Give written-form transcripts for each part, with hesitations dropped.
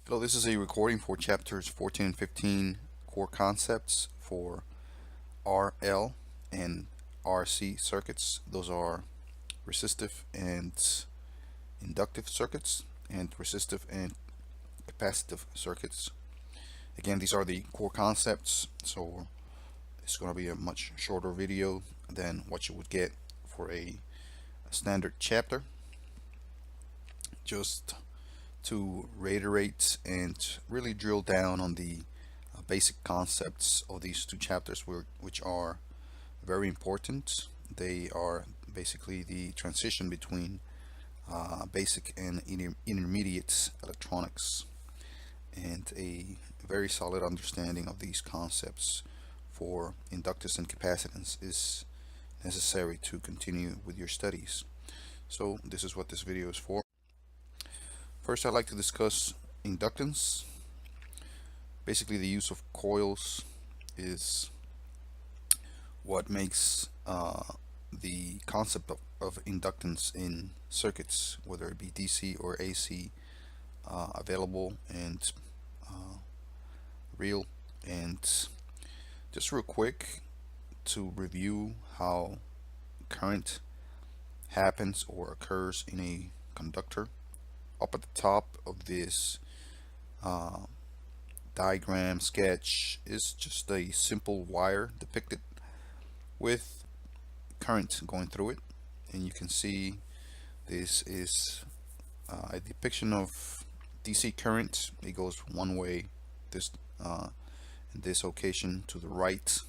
Hello, this is a recording for chapters 14 and 15 core concepts for RL and RC circuits. Those are resistive and inductive circuits and resistive and capacitive circuits. Again, these are the core concepts, so it's going to be a much shorter video than what you would get for a standard chapter. Just to reiterate and really drill down on the basic concepts of these two chapters, which are very important. They are basically the transition between basic and intermediate electronics, and a very solid understanding of these concepts for inductance and capacitance is necessary to continue with your studies. So this is what this video is for. First, I'd like to discuss inductance. Basically, the use of coils is what makes the concept of inductance in circuits, whether it be DC or AC, available and real. And just real quick to review how current happens or occurs in a conductor. Up at the top of this diagram sketch is just a simple wire depicted with current going through it, and you can see this is a depiction of DC current. It goes one way, this in this occasion to the right,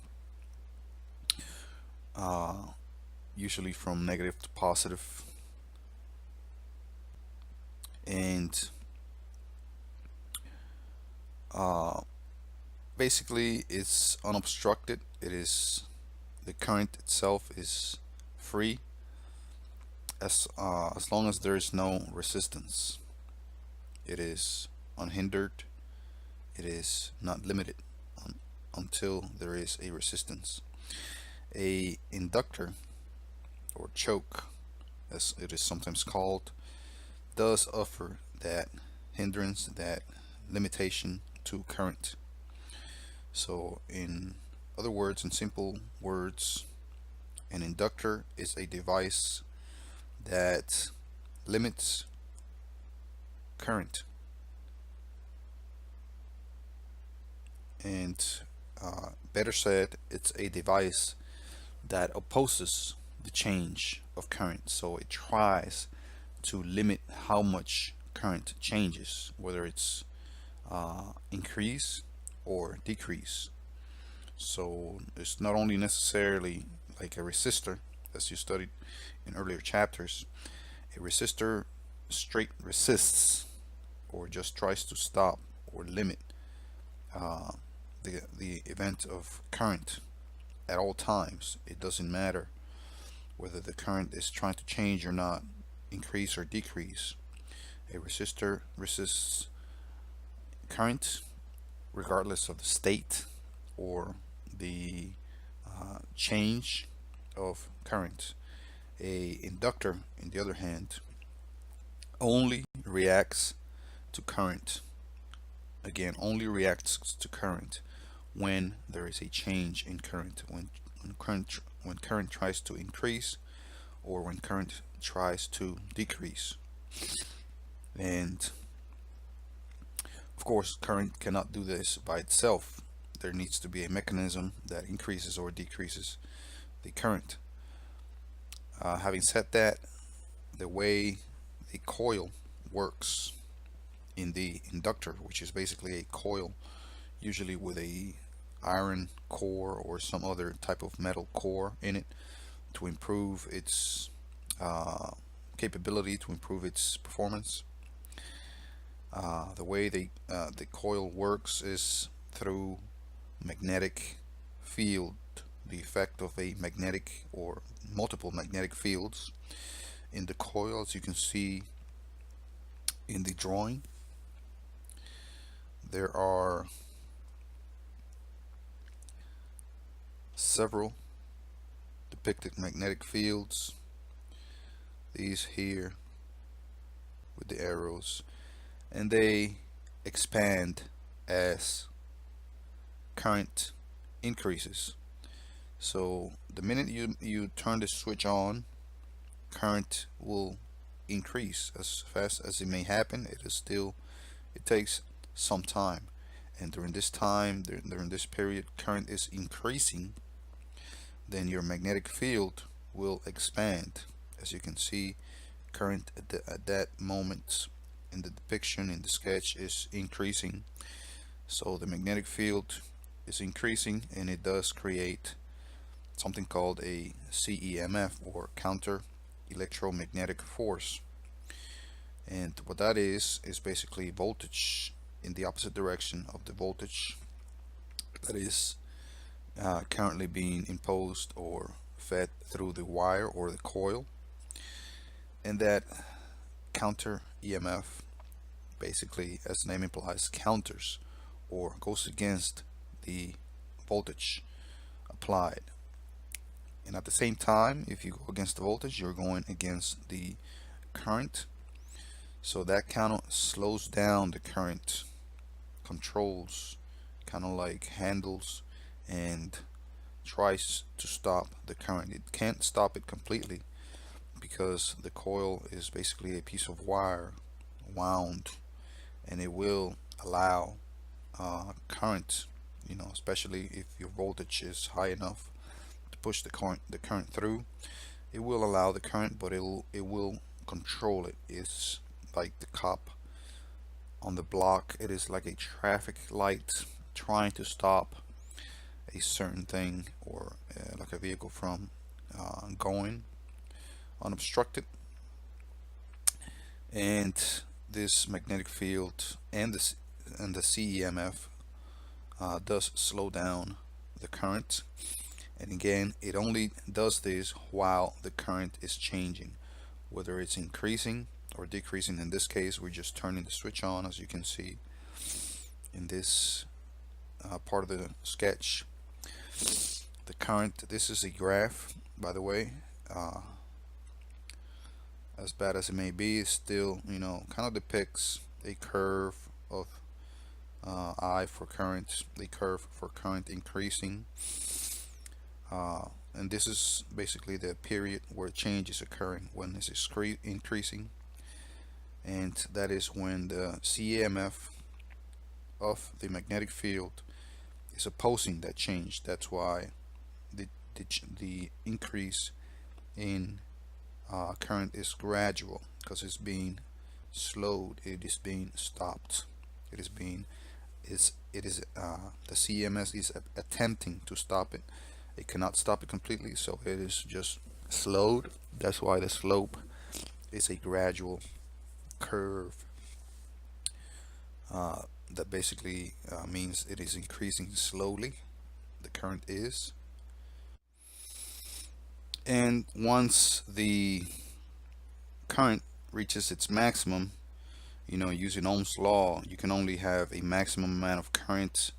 usually from negative to positive, and basically it's unobstructed. It is, the current itself is free as long as there is no resistance. It is unhindered. It is not limited until there is a resistance. A inductor, or choke as it is sometimes called, does offer that hindrance, that limitation to current. So in other words, in simple words, an inductor is a device that limits current, and better said, it's a device that opposes the change of current. So it tries to limit how much current changes, whether it's increase or decrease. So it's not only necessarily like a resistor, as you studied in earlier chapters. A resistor straight resists, or just tries to stop or limit the event of current at all times. It doesn't matter whether the current is trying to change or not, increase or decrease. A resistor resists current regardless of the state or the change of current. A inductor, on the other hand, only reacts to current. Again, only reacts to current when there is a change in current, when current tries to increase or when current tries to decrease. And of course, current cannot do this by itself. There needs to be a mechanism that increases or decreases the current. Having said that, the way a coil works in the inductor, which is basically a coil, usually with a iron core or some other type of metal core in it, to improve its capability, to improve its performance. The way the coil works is through magnetic field, the effect of a magnetic or multiple magnetic fields in the coil, as you can see in the drawing. There are several depicted magnetic fields. These here with the arrows, and they expand as current increases. So the minute you turn the switch on, current will increase as fast as it may happen. It takes some time, and during this time, during this period, current is increasing. Then your magnetic field will expand. As you can see, current at that moment in the depiction, in the sketch, is increasing. So the magnetic field is increasing, and it does create something called a CEMF, or counter electromagnetic force. And what that is basically voltage in the opposite direction of the voltage that is currently being imposed or fed through the wire or the coil. And that counter EMF, basically, as the name implies, counters or goes against the voltage applied. And at the same time, if you go against the voltage, you're going against the current. So that kind of slows down the current, controls, kind of like handles, and tries to stop the current. It can't stop it completely because the coil is basically a piece of wire wound, and it will allow current, especially if your voltage is high enough to push the current through. It will allow the current, but it will control it. It's like the cop on the block. It is like a traffic light trying to stop a certain thing, or like a vehicle from going unobstructed. And this magnetic field and the CEMF does slow down the current. And again, it only does this while the current is changing, whether it's increasing or decreasing. In this case, we're just turning the switch on, as you can see in this part of the sketch. The current, this is a graph, by the way. As bad as it may be, it still, kind of depicts a curve of I for current, the curve for current increasing. And this is basically the period where change is occurring, when this is increasing, and that is when the CEMF of the magnetic field is opposing that change. That's why the increase in current is gradual, because it's being slowed, it is being stopped, it is the CEMF is attempting to stop it. It cannot stop it completely, so it is just slowed. That's why the slope is a gradual curve. That basically means it is increasing slowly, the current is. And once the current reaches its maximum, using Ohm's law, you can only have a maximum amount of current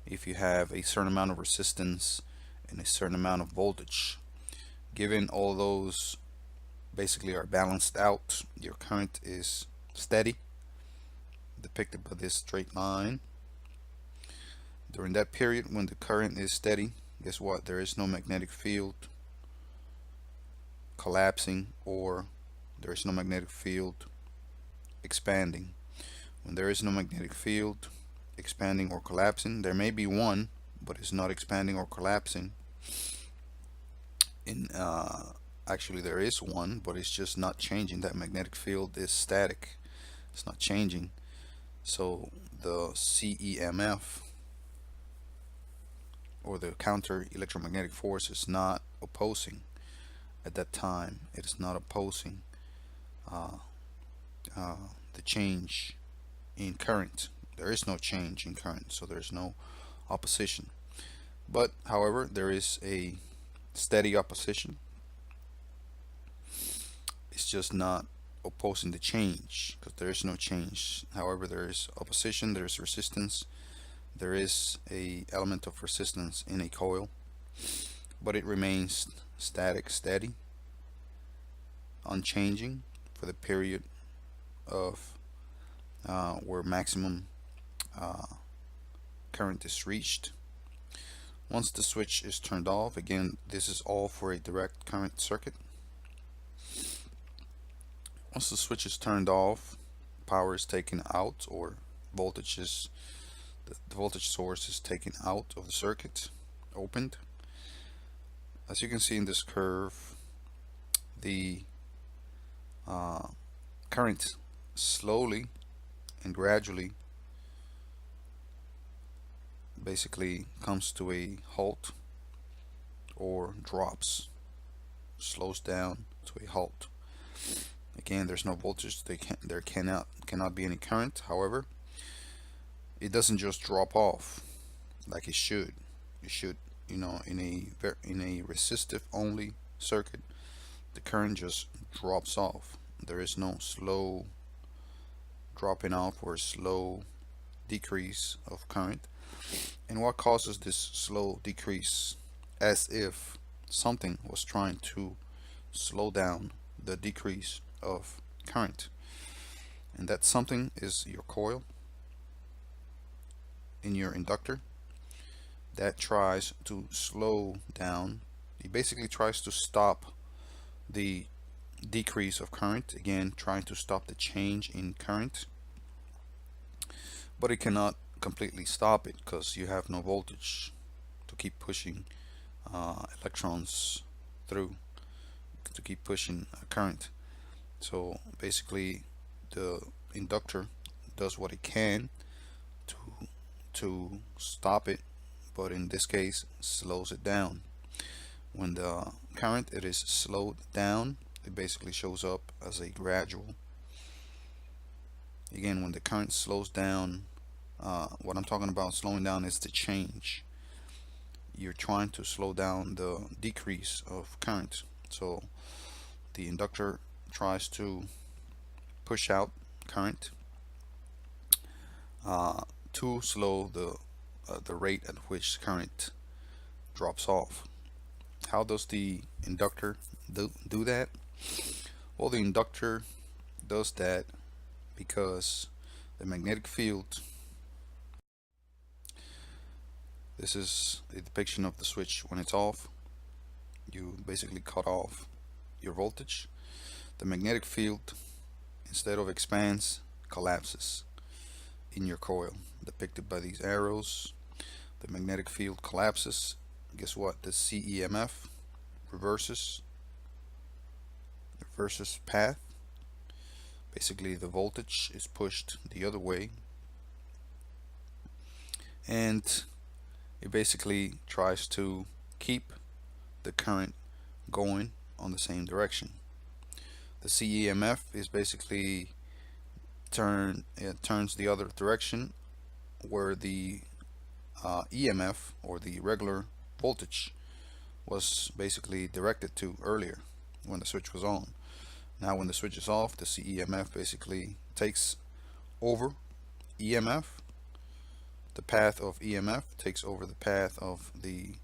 if you have a certain amount of resistance and a certain amount of voltage. Given all those basically are balanced out, your current is steady, depicted by this straight line. During that period when the current is steady, guess what? There is no magnetic field collapsing, or there is no magnetic field expanding. When there is no magnetic field expanding or collapsing, there may be one, but it's not expanding or collapsing. Actually, there is one, but it's just not changing. That magnetic field is static, it's not changing. So the CEMF, or the counter electromagnetic force, is not opposing at that time. It is not opposing the change in current. There is no change in current, so there's no opposition. But however, there is a steady opposition. It's just not opposing the change, because there is no change. However, there is opposition, there is resistance, there is a element of resistance in a coil, but it remains static, steady, unchanging for the period of where maximum current is reached. Once the switch is turned off, again, this is all for a direct current circuit. Once the switch is turned off, power is taken out, or voltage is the voltage source is taken out of the circuit, opened. As you can see in this curve, the current slowly and gradually basically comes to a halt or drops, slows down to a halt. Again, there's no voltage, there cannot be any current. However, it doesn't just drop off like it should. It should, you know, in a resistive only circuit, the current just drops off. There is no slow dropping off or slow decrease of current. And what causes this slow decrease? As if something was trying to slow down the decrease of current, and that something is your coil in your inductor that tries to slow down. It basically tries to stop the decrease of current, again trying to stop the change in current, but it cannot completely stop it because you have no voltage to keep pushing electrons through, to keep pushing current. So basically the inductor does what it can to stop it, but in this case slows it down. When the current it is slowed down, it basically shows up as a gradual. Again, when the current slows down, what I'm talking about slowing down is the change. You're trying to slow down the decrease of current, so the inductor tries to push out current to slow the rate at which current drops off. How does the inductor do that? Well, the inductor does that because the magnetic field, this is a depiction of the switch when it's off. You basically cut off your voltage. The magnetic field, instead of expands, collapses in your coil, depicted by these arrows. The magnetic field collapses. Guess what? The CEMF reverses path. Basically the voltage is pushed the other way, and it basically tries to keep the current going on the same direction. The CEMF is basically turns the other direction, where the EMF, or the regular voltage, was basically directed to earlier when the switch was on. Now when the switch is off, the CEMF basically takes over EMF. The path of EMF takes over the path of the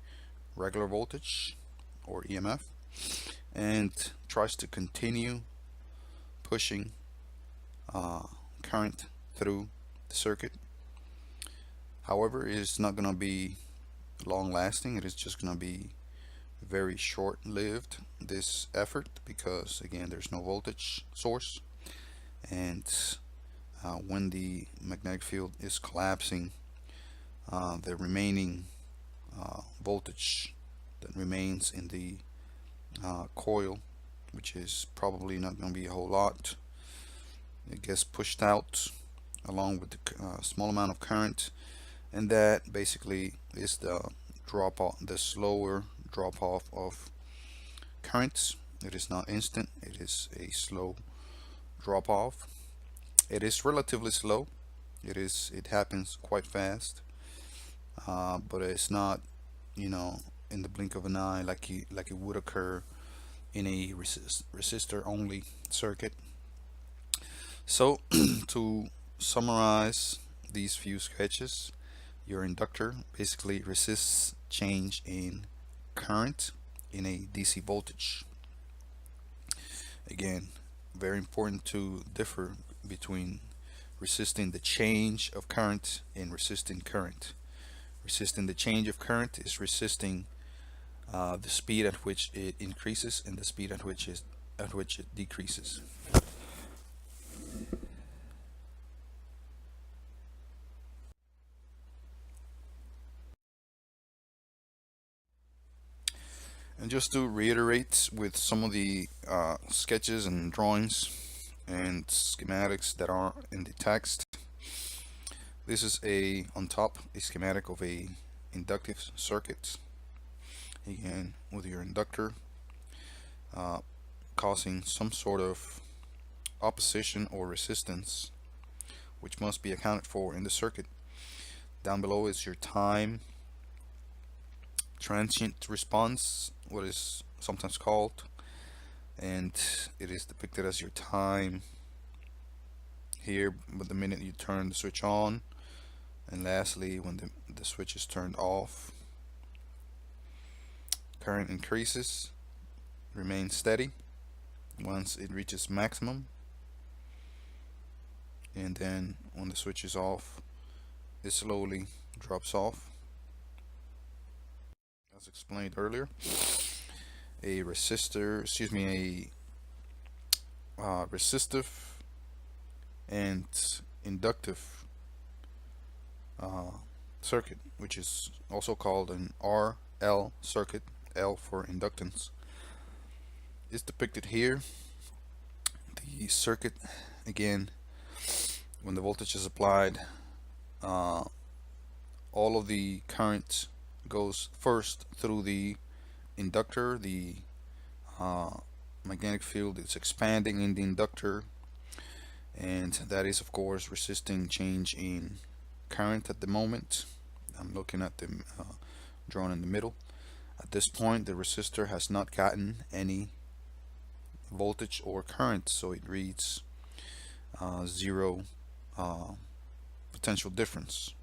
regular voltage, or EMF, and tries to continue pushing current through the circuit. However, it is not going to be long lasting. It is just going to be very short lived, this effort, because again there's no voltage source, and when the magnetic field is collapsing, the remaining voltage that remains in the coil, which is probably not going to be a whole lot, it gets pushed out along with the small amount of current, and that basically is the slower drop off of currents. It is not instant, it is a slow drop off. It is relatively slow. It happens quite fast, but it's not, you know, in the blink of an eye like it would occur in a resistor only circuit. So to summarize these few sketches, your inductor basically resists change in current in a DC voltage. Again, very important to differ between resisting the change of current and resisting current. Resisting the change of current is resisting the speed at which it increases and the speed at which it decreases. And just to reiterate with some of the sketches and drawings and schematics that are in the text, this is on top a schematic of a inductive circuit, again with your inductor causing some sort of opposition or resistance which must be accounted for in the circuit. Down below is your time transient response, what is sometimes called, and it is depicted as your time here but the minute you turn the switch on, and lastly when the switch is turned off. Current increases, remains steady once it reaches maximum, and then when the switch is off it slowly drops off. As explained earlier, a resistor, resistive and inductive circuit, which is also called an RL circuit, L for inductance, is depicted here. The circuit, again, when the voltage is applied, all of the current goes first through the inductor. The magnetic field is expanding in the inductor, and that is of course resisting change in current at the moment. I'm looking at the drawn in the middle. At this point the resistor has not gotten any voltage or current, so it reads zero potential difference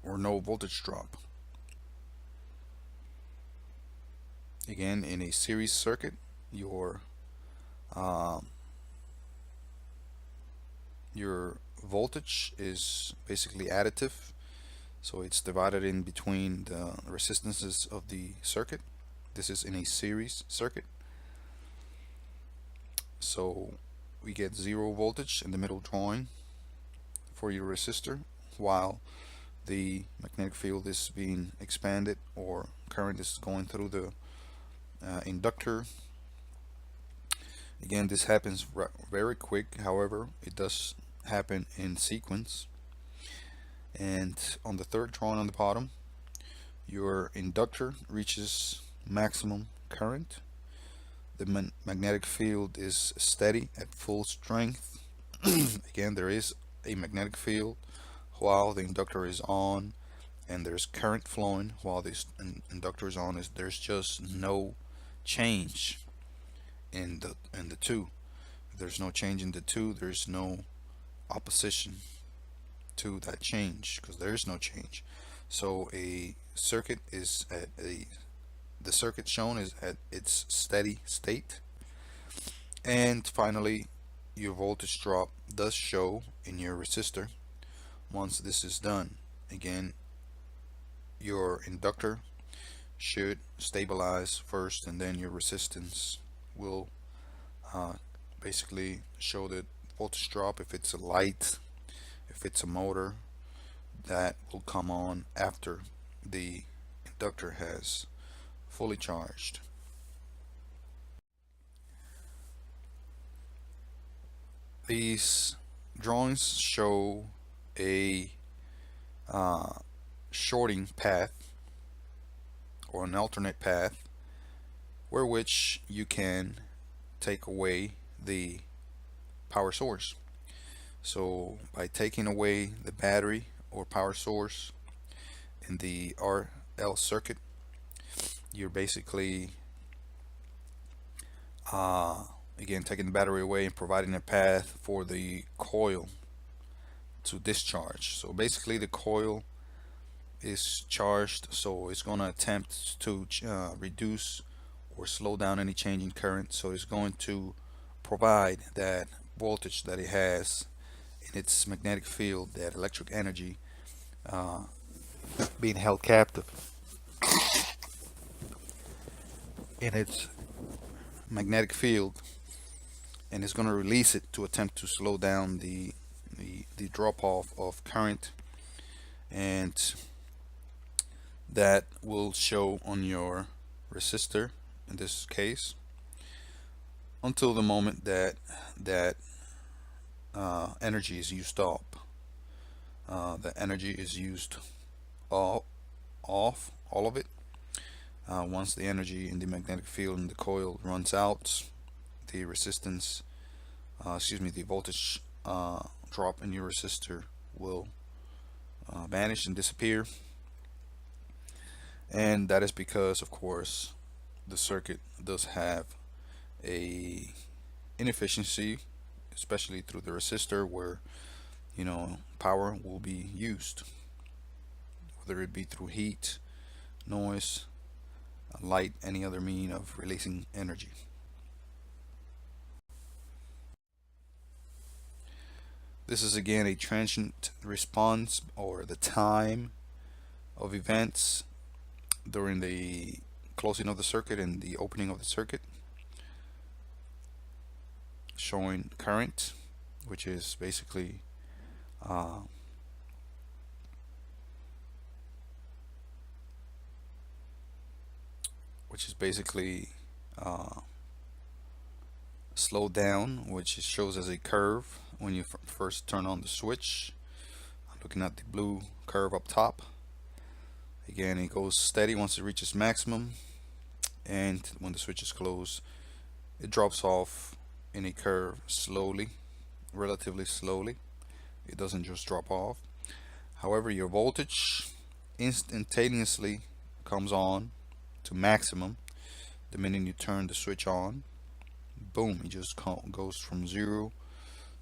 or no voltage drop. Again, in a series circuit, your voltage is basically additive, so it's divided in between the resistances of the circuit. This is in a series circuit, so we get zero voltage in the middle drawing for your resistor while the magnetic field is being expanded or current is going through the inductor. Again, this happens very quick, however it does happen in sequence. And on the third drawing on the bottom, your inductor reaches maximum current. The magnetic field is steady at full strength. Again, there is a magnetic field while the inductor is on, and there's current flowing while this inductor is on. There's just no change in the two. If there's no change in the two, there's no opposition to that change because there is no change. So a circuit is at the circuit shown is at its steady state. And finally, your voltage drop does show in your resistor. Once this is done, again, your inductor should stabilize first, and then your resistance will basically show the voltage drop. If it's a light, if it's a motor, that will come on after the inductor has fully charged. These drawings show a shorting path or an alternate path where which you can take away the power source. So by taking away the battery or power source in the RL circuit, you're basically again taking the battery away and providing a path for the coil to discharge. So basically the coil is charged, so it's going to attempt to reduce or slow down any change in current. So it's going to provide that voltage that it has in its magnetic field, that electric energy uh, being held captive in its magnetic field, and it's going to release it to attempt to slow down the drop off of current, and that will show on your resistor in this case until the moment that energy is used up. The energy is used all off, all of it. Once the energy in the magnetic field in the coil runs out, the resistance, the voltage drop in your resistor will vanish and disappear. And that is because, of course, the circuit does have a inefficiency, especially through the resistor, where power will be used, whether it be through heat, noise, light, any other mean of releasing energy. This is again a transient response, or the time of events during the closing of the circuit and the opening of the circuit, showing current, which is basically slowed down, which shows as a curve when you first turn on the switch. I'm looking at the blue curve up top. Again, it goes steady once it reaches maximum, and when the switch is closed, it drops off in a curve slowly, relatively slowly. It doesn't just drop off. However, your voltage instantaneously comes on to maximum the minute you turn the switch on. Boom, it just goes from 0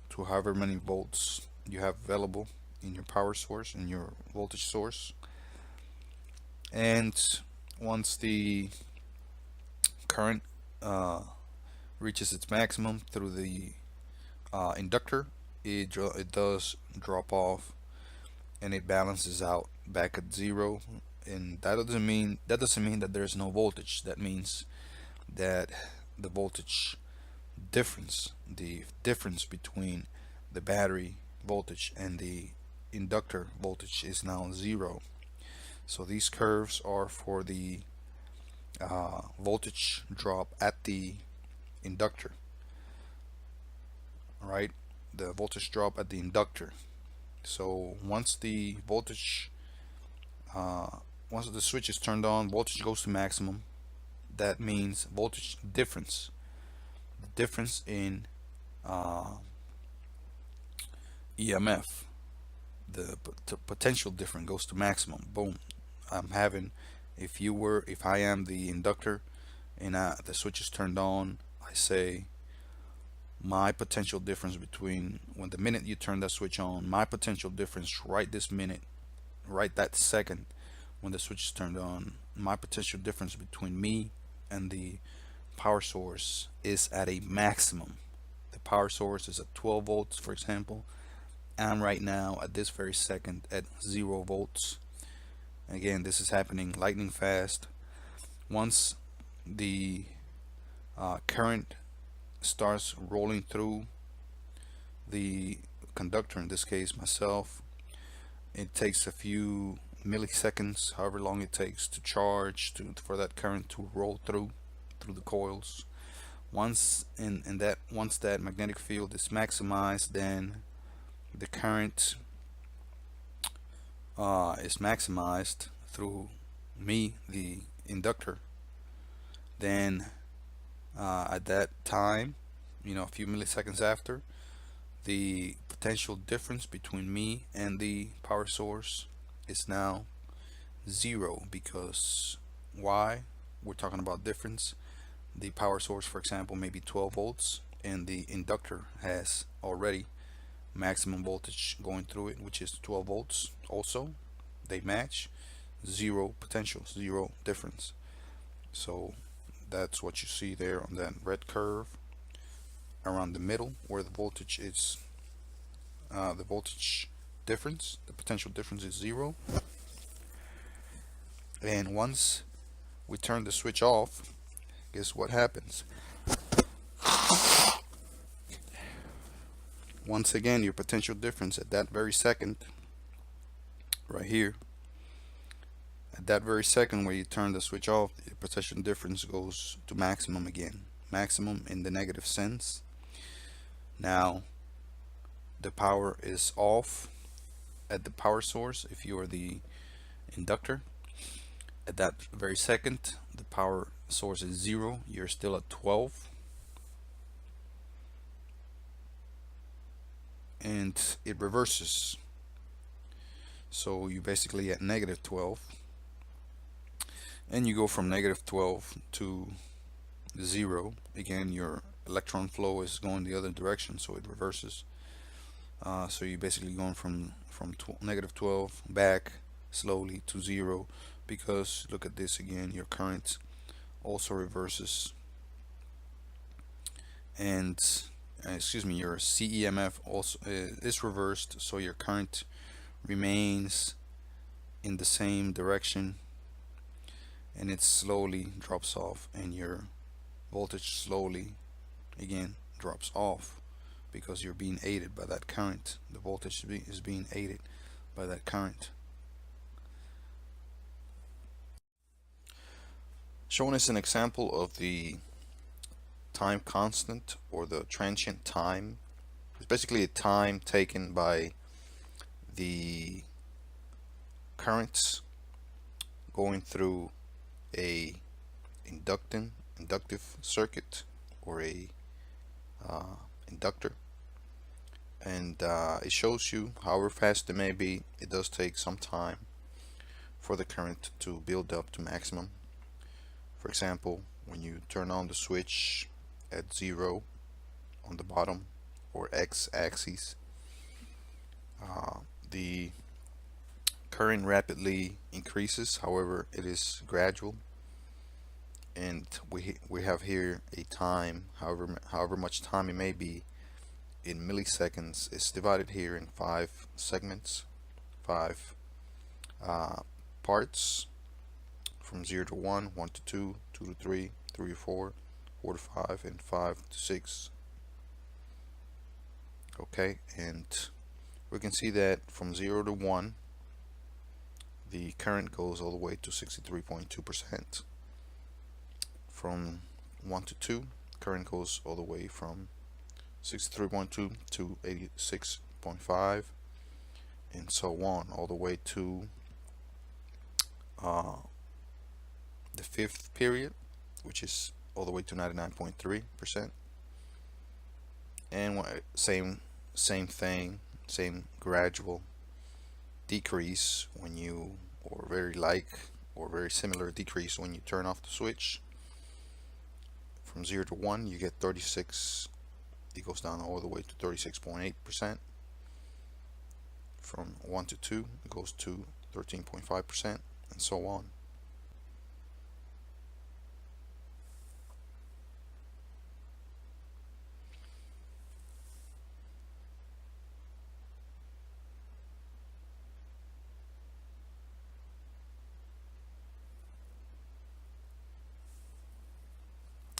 to however many volts you have available in your power source, in your voltage source. And once the current reaches its maximum through the inductor, it does drop off and it balances out back at 0. And that doesn't mean that there's no voltage. That means that the voltage difference, the difference between the battery voltage and the inductor voltage, is now 0. So these curves are for the voltage drop at the inductor. All right, the voltage drop at the inductor. So once the voltage once the switch is turned on, voltage goes to maximum. That means voltage difference, the difference in EMF, the potential difference goes to maximum. Boom. I'm having, if I am the inductor and the switch is turned on, I say my potential difference between when the minute you turn that switch on, my potential difference right this minute, right that second when the switch is turned on, my potential difference between me and the power source is at a maximum. The power source is at 12 volts, for example. I'm right now at this very second at 0 volts. Again, this is happening lightning fast. Once the current starts rolling through the conductor, in this case myself, it takes a few milliseconds, however long it takes to charge, for that current to roll through the coils. Once that magnetic field is maximized, then the current is maximized through me, the inductor. Then at that time, a few milliseconds after, the potential difference between me and the power source is now 0, because why? We're talking about difference. The power source, for example, may be 12 volts, and the inductor has already maximum voltage going through it, which is 12 volts also. They match. 0 potential, 0 difference. So that's what you see there on that red curve. around the middle where the voltage is, the voltage difference, the potential difference is 0. And once we turn the switch off, guess what happens? Once again, your potential difference at that very second, right here, at that very second where you turn the switch off, the potential difference goes to maximum again. Maximum in the negative sense. Now, the power is off at the power source if you are the inductor. At that very second, the power source is 0. You're still at 12. And it reverses. So you basically at negative 12. And you go from negative 12 to 0. Again, your electron flow is going the other direction, so it reverses. So you're basically going from negative 12 back slowly to 0, because look at this again, your current also reverses, and excuse me, your CEMF also is reversed, so your current remains in the same direction, and it slowly drops off, and your voltage slowly again drops off, because you're being aided by that current. The voltage is being aided by that current. Showing us an example of the time constant, or the transient time. It's basically a time taken by the currents going through a inductive circuit, or a inductor, and it shows you however fast it may be, it does take some time for the current to build up to maximum. For example, when you turn on the switch at 0 on the bottom or x-axis, the current rapidly increases. However, it is gradual, and we have here a time, however much time it may be in milliseconds. It's divided here in 5 segments, 5 parts, from 0 to 1, 1 to 2, 2 to 3, 3 to 4, 4 to 5, and 5 to 6. Okay, and we can see that from 0 to 1, the current goes all the way to 63.2%. From 1 to 2, current goes all the way from 63.2 to 86.5, and so on, all the way to the 5th period, which is all the way to 99.3%. And same thing, same gradual decrease when you, or very similar decrease when you turn off the switch. From 0 to 1, you get 36. It goes down all the way to 36.8%. From 1 to 2, it goes to 13.5%, and so on.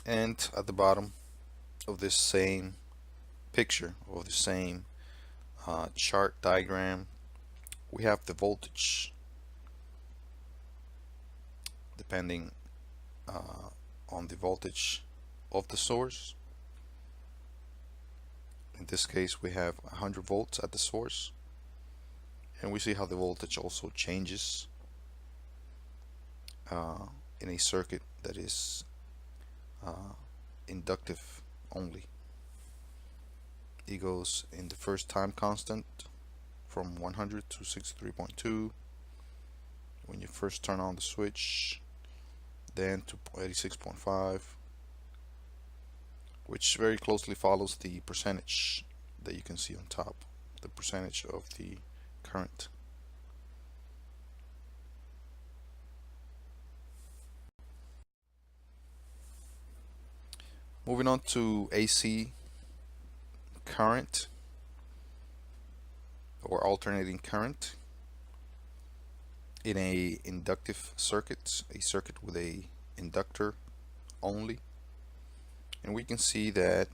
And at the bottom of this same picture, of the same chart diagram, we have the voltage depending on the voltage of the source. In this case, we have 100 volts at the source, and we see how the voltage also changes in a circuit that is inductive only. It goes in the first time constant from 100 to 63.2 when you first turn on the switch, then to 86.5, which very closely follows the percentage that you can see on top, the percentage of the current. Moving on to AC current or alternating current in a inductive circuit, a circuit with a inductor only. And we can see that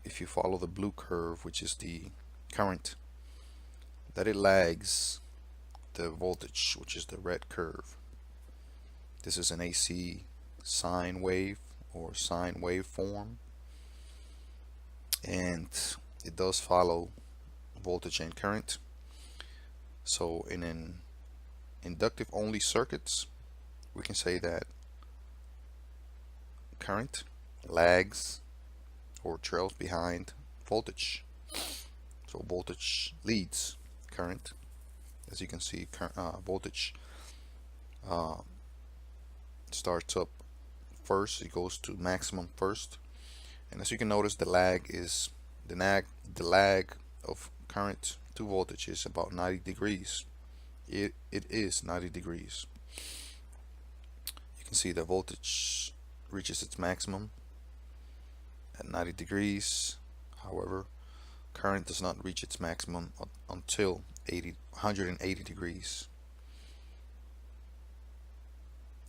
if you follow the blue curve, which is the current, that it lags the voltage, which is the red curve. This is an AC sine wave or sine waveform, and it does follow voltage and current. So in an inductive only circuits, we can say that current lags or trails behind voltage. So voltage leads current. As you can see, voltage starts up first, it goes to maximum first, and as you can notice, the lag of current to voltage is about 90 degrees. It is 90 degrees. You can see the voltage reaches its maximum at 90 degrees. However, current does not reach its maximum until 180 degrees.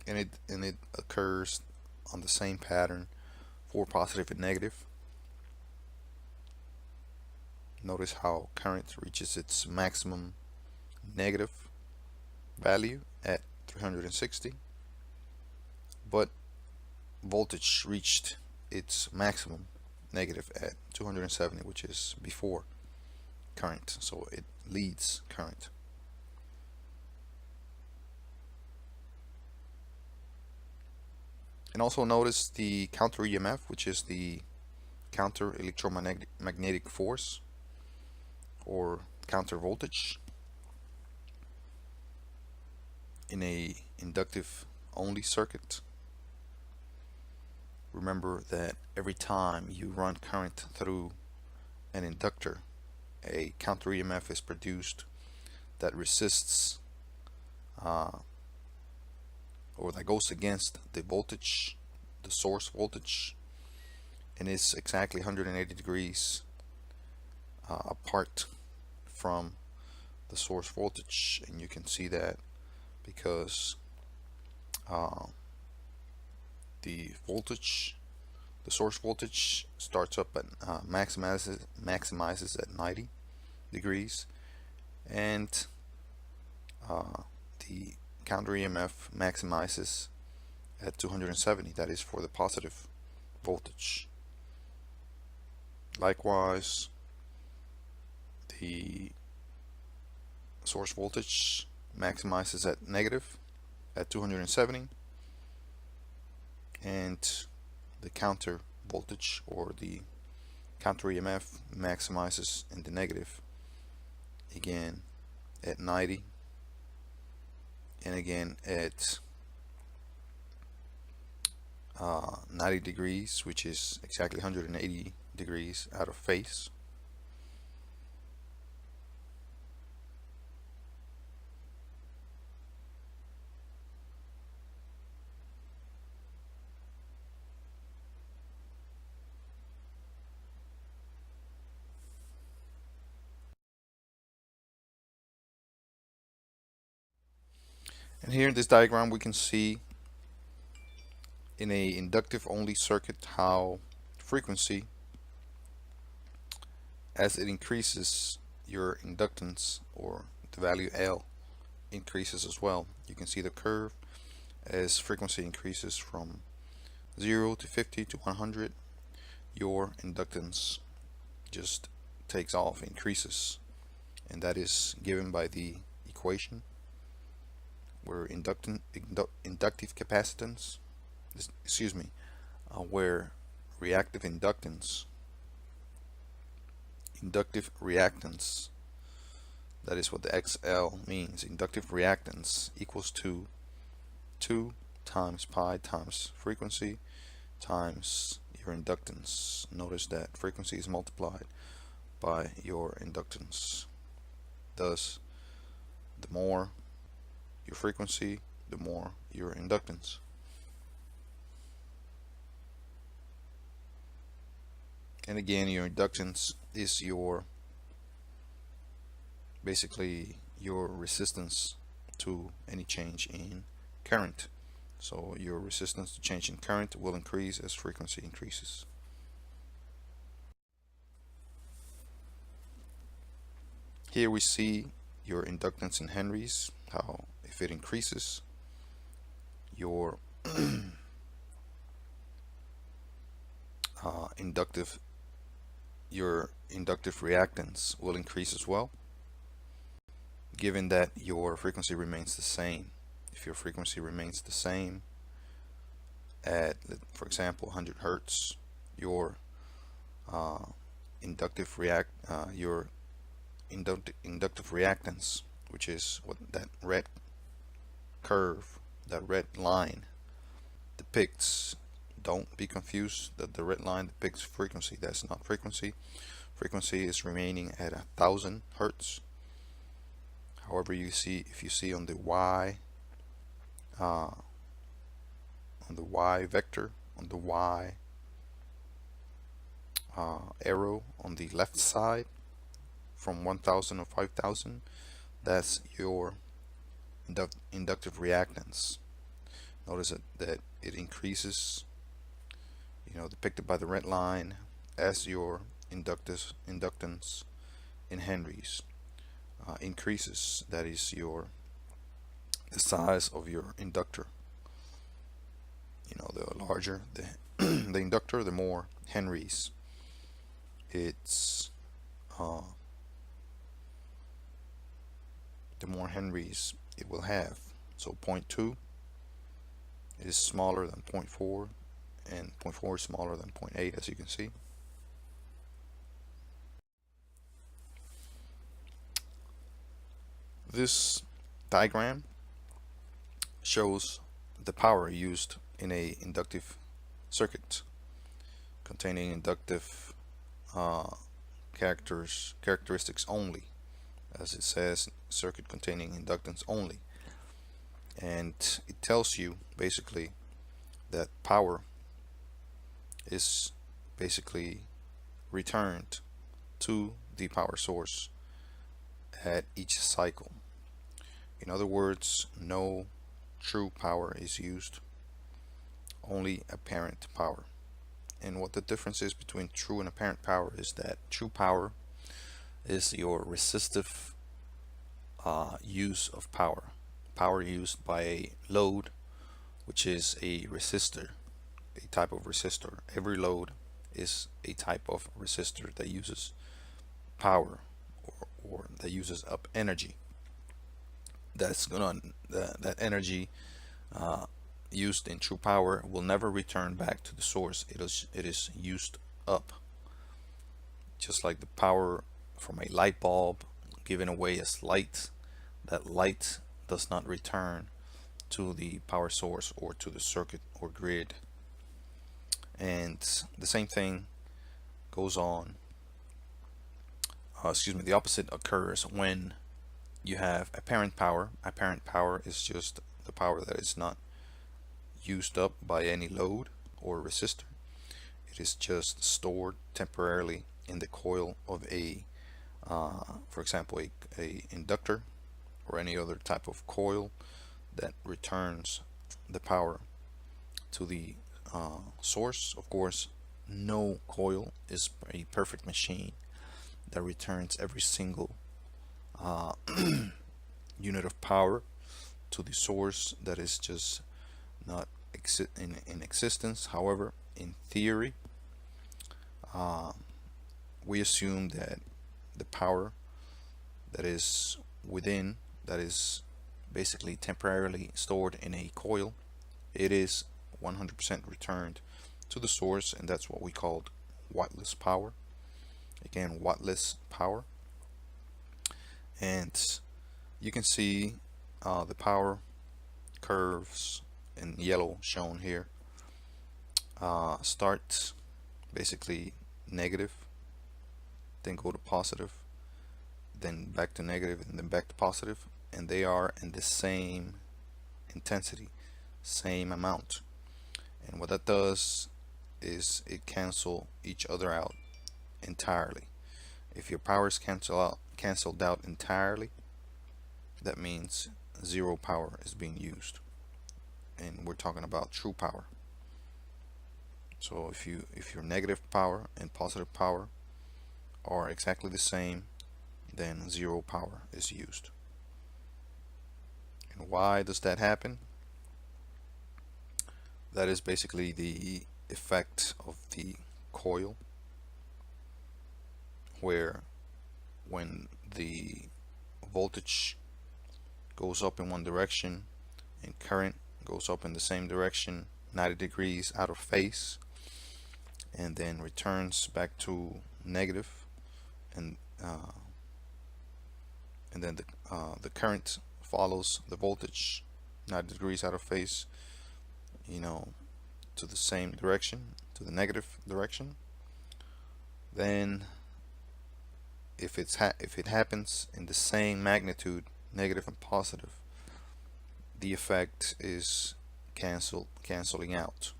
And it occurs on the same pattern for positive and negative. Notice how current reaches its maximum negative value at 360, but voltage reached its maximum negative at 270, which is before current, so it leads current. And also notice the counter EMF, which is the counter electromagnetic force or counter voltage in a inductive only circuit. Remember that every time you run current through an inductor, a counter EMF is produced that resists or that goes against the voltage, the source voltage, and is exactly 180 degrees apart from the source voltage. And you can see that because the source voltage starts up at maximizes at 90 degrees, and the counter EMF maximizes at 270. That is for the positive voltage. Likewise, the source voltage maximizes at negative at 270, and the counter voltage or the counter EMF maximizes in the negative again at 90, and again at 90 degrees, which is exactly 180 degrees out of phase. And here in this diagram we can see in a inductive only circuit how frequency, as it increases, your inductance or the value L increases as well. You can see the curve as frequency increases from 0 to 50 to 100, your inductance just takes off, increases, and that is given by the equation where inductive capacitance, where reactive inductance, inductive reactance, that is what the XL means, inductive reactance equals to 2 times pi times frequency times your inductance. Notice that frequency is multiplied by your inductance. Thus, the more your frequency, the more your inductance. And again, your inductance is your basically your resistance to any change in current. So your resistance to change in current will increase as frequency increases. Here we see your inductance in henries, how if it increases, your inductive reactance will increase as well, given that your frequency remains the same. If your frequency remains the same at, for example, 100 hertz, your inductive reactance, which is what that red curve, that red line depicts. Don't be confused that the red line depicts frequency. That's not frequency. Frequency is remaining at 1000 hertz. However, if you see on the y vector, on the y arrow on the left side, from 1000 or 5000, that's your inductive reactance. Notice that it increases, depicted by the red line, as your inductance in henries increases. That is the size of your inductor. The larger the inductor, the more henries it will have. So 0.2 is smaller than 0.4, and 0.4 is smaller than 0.8, as you can see. This diagram shows the power used in a inductive circuit containing inductive characteristics only, as it says, circuit containing inductance only. And it tells you basically that power is basically returned to the power source at each cycle. In other words, no true power is used, only apparent power. And what the difference is between true and apparent power is that true power is your resistive use of power used by a load, which is a resistor, a type of resistor. Every load is a type of resistor that uses power, or that uses up energy. That energy used in true power will never return back to the source. It is used up, just like the power from a light bulb given away as light. That light does not return to the power source or to the circuit or grid. And the same thing goes on, the opposite occurs when you have apparent power. Apparent power is just the power that is not used up by any load or resistor. It is just stored temporarily in the coil of for example, a inductor or any other type of coil that returns the power to the source. Of course, no coil is a perfect machine that returns every single unit of power to the source that is just not in existence. However, in theory, we assume that the power that is within, that is basically temporarily stored in a coil, it is 100% returned to the source, and that's what we called wattless power. Again, wattless power. And you can see the power curves in yellow shown here start basically negative, then go to positive, then back to negative, and then back to positive, and they are in the same intensity, same amount. And what that does is it cancel each other out. entirely. If your power is canceled out entirely, that means zero power is being used, and we're talking about true power. So if your negative power and positive power are exactly the same, then zero power is used. And why does that happen? That is basically the effect of the coil, where when the voltage goes up in one direction and current goes up in the same direction 90 degrees out of phase, and then returns back to negative, and then the current follows the voltage 90 degrees out of phase, to the same direction, to the negative direction. Then if it happens in the same magnitude, negative and positive, the effect is canceling out.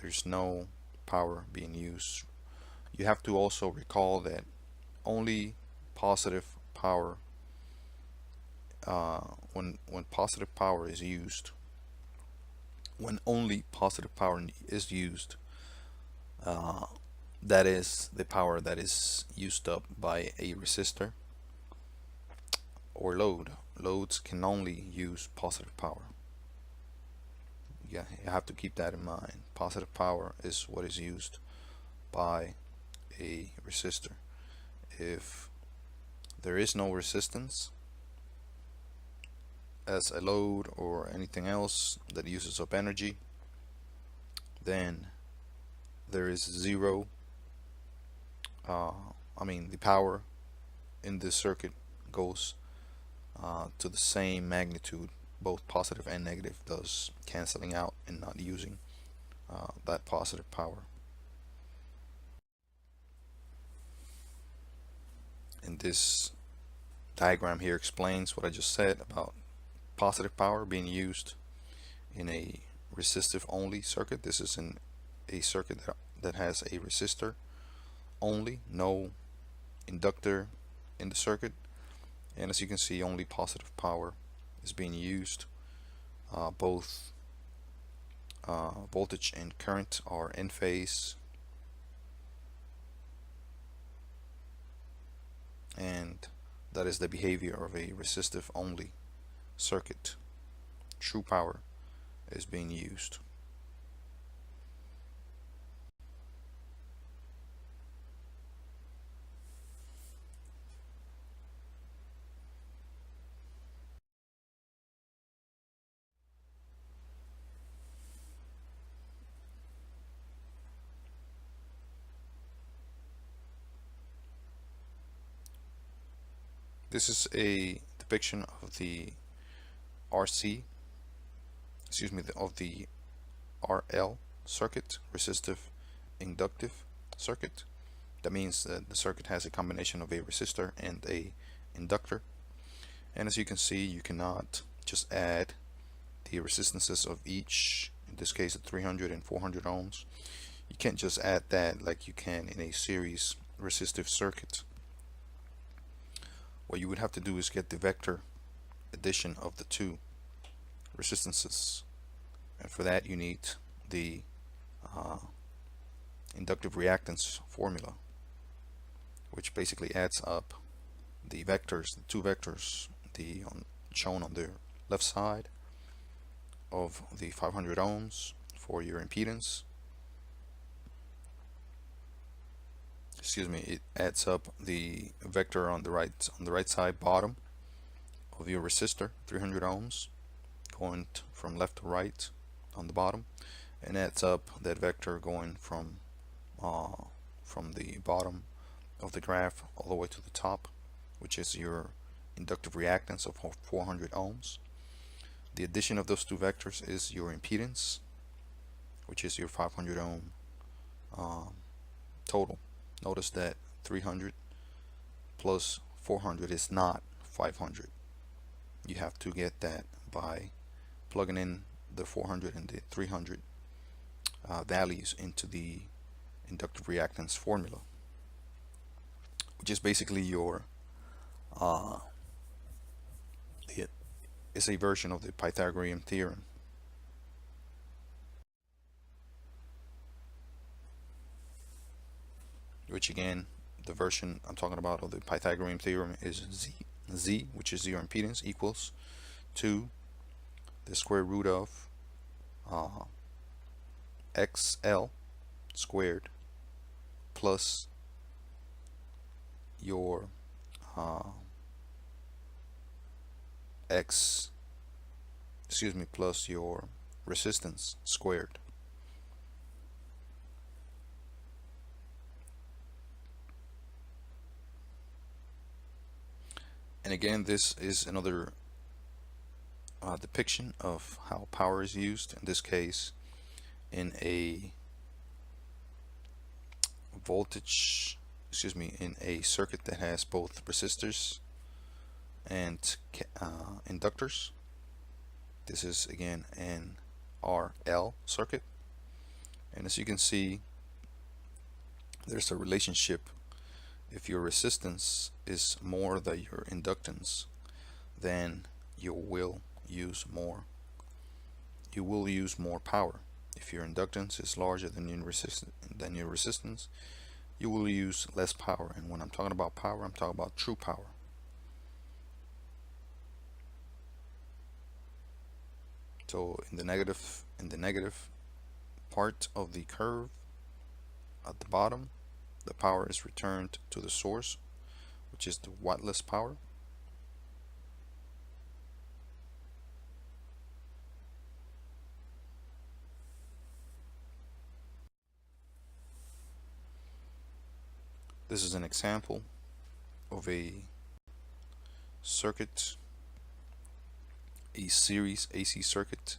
There's no power being used. You have to also recall that only positive power, when positive power is used, when only positive power is used, that is the power that is used up by a resistor or load. Loads can only use positive power. Yeah, you have to keep that in mind. Positive power is what is used by a resistor. If there is no resistance as a load or anything else that uses up energy, then there is zero, the power in this circuit goes to the same magnitude, both positive and negative, thus canceling out and not using that positive power. And this diagram here explains what I just said about positive power being used in a resistive only circuit. This is in a circuit that has a resistor only, no inductor in the circuit, and as you can see, only positive power is being used. Both voltage and current are in phase, and that is the behavior of a resistive only circuit. True power is being used. This is a depiction of the RC, of the RL circuit, resistive inductive circuit. That means that the circuit has a combination of a resistor and a inductor. And as you can see, you cannot just add the resistances of each, in this case at 300 and 400 ohms. You can't just add that like you can in a series resistive circuit. What you would have to do is get the vector addition of the two resistances, and for that you need the inductive reactance formula, which basically adds up the vectors, the two vectors, shown on the left side of the 500 ohms for your impedance. It adds up the vector on the right side bottom of your resistor, 300 ohms, going from left to right on the bottom, and adds up that vector going from the bottom of the graph all the way to the top, which is your inductive reactance of 400 ohms. The addition of those two vectors is your impedance, which is your 500 ohm total. Notice that 300 plus 400 is not 500. You have to get that by plugging in the 400 and the 300 values into the inductive reactance formula. which is basically your uh, it's a version of the Pythagorean theorem. Which again, the version I'm talking about of the Pythagorean theorem is Z, which is your impedance, equals to the square root of XL squared plus your plus your resistance squared. And again, this is another depiction of how power is used, in this case in a in a circuit that has both resistors and inductors. This is again an RL circuit, and as you can see, there's a relationship. If your resistance is more than your inductance, then you will use more power. If your inductance is larger than your resistance, you will use less power. And when I'm talking about power, I'm talking about true power. So in the negative part of the curve at the bottom, the power is returned to the source, which is the wattless power. This is an example of a circuit, a series AC circuit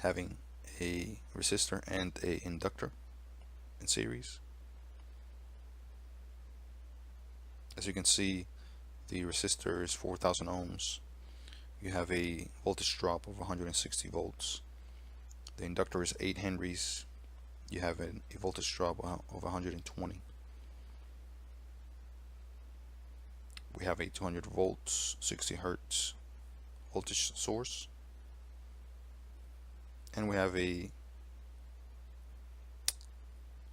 having a resistor and a inductor in series. As you can see, the resistor is 4,000 ohms. You have a voltage drop of 160 volts. The inductor is 8 henries. You have a voltage drop of 120. We have a 200 volts, 60 hertz voltage source, and we have a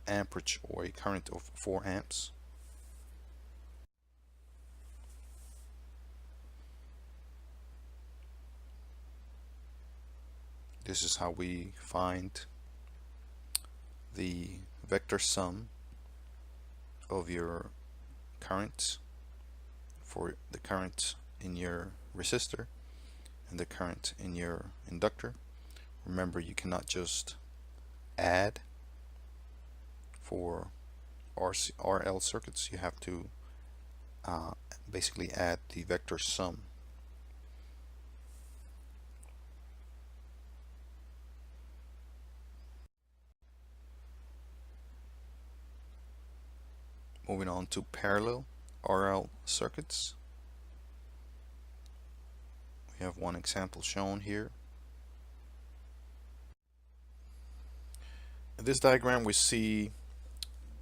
amperage or a current of 4 amps. This is how we find the vector sum of your current for the current in your resistor and the current in your inductor. Remember, you cannot just add for RL circuits. You have to basically add the vector sum. Moving on to parallel RL circuits. We have one example shown here. In this diagram we see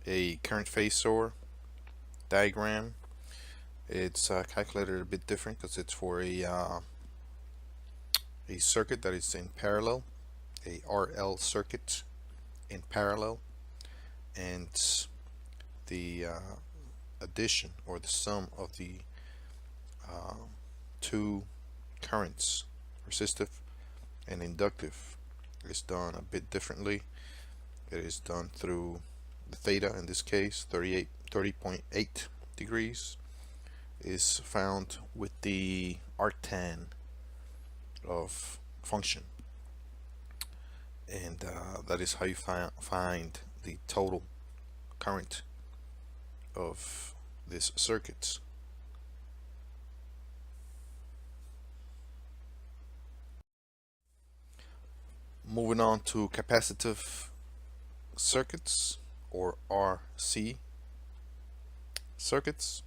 a current phasor diagram. It's calculated a bit different because it's for a circuit that is in parallel, a RL circuit in parallel, and the addition or the sum of the two currents, resistive and inductive, is done a bit differently. It is done through the theta, in this case 30.8 degrees, is found with the arctan of function, and that is how you find the total current of this circuit. Moving on to capacitive circuits or RC circuits,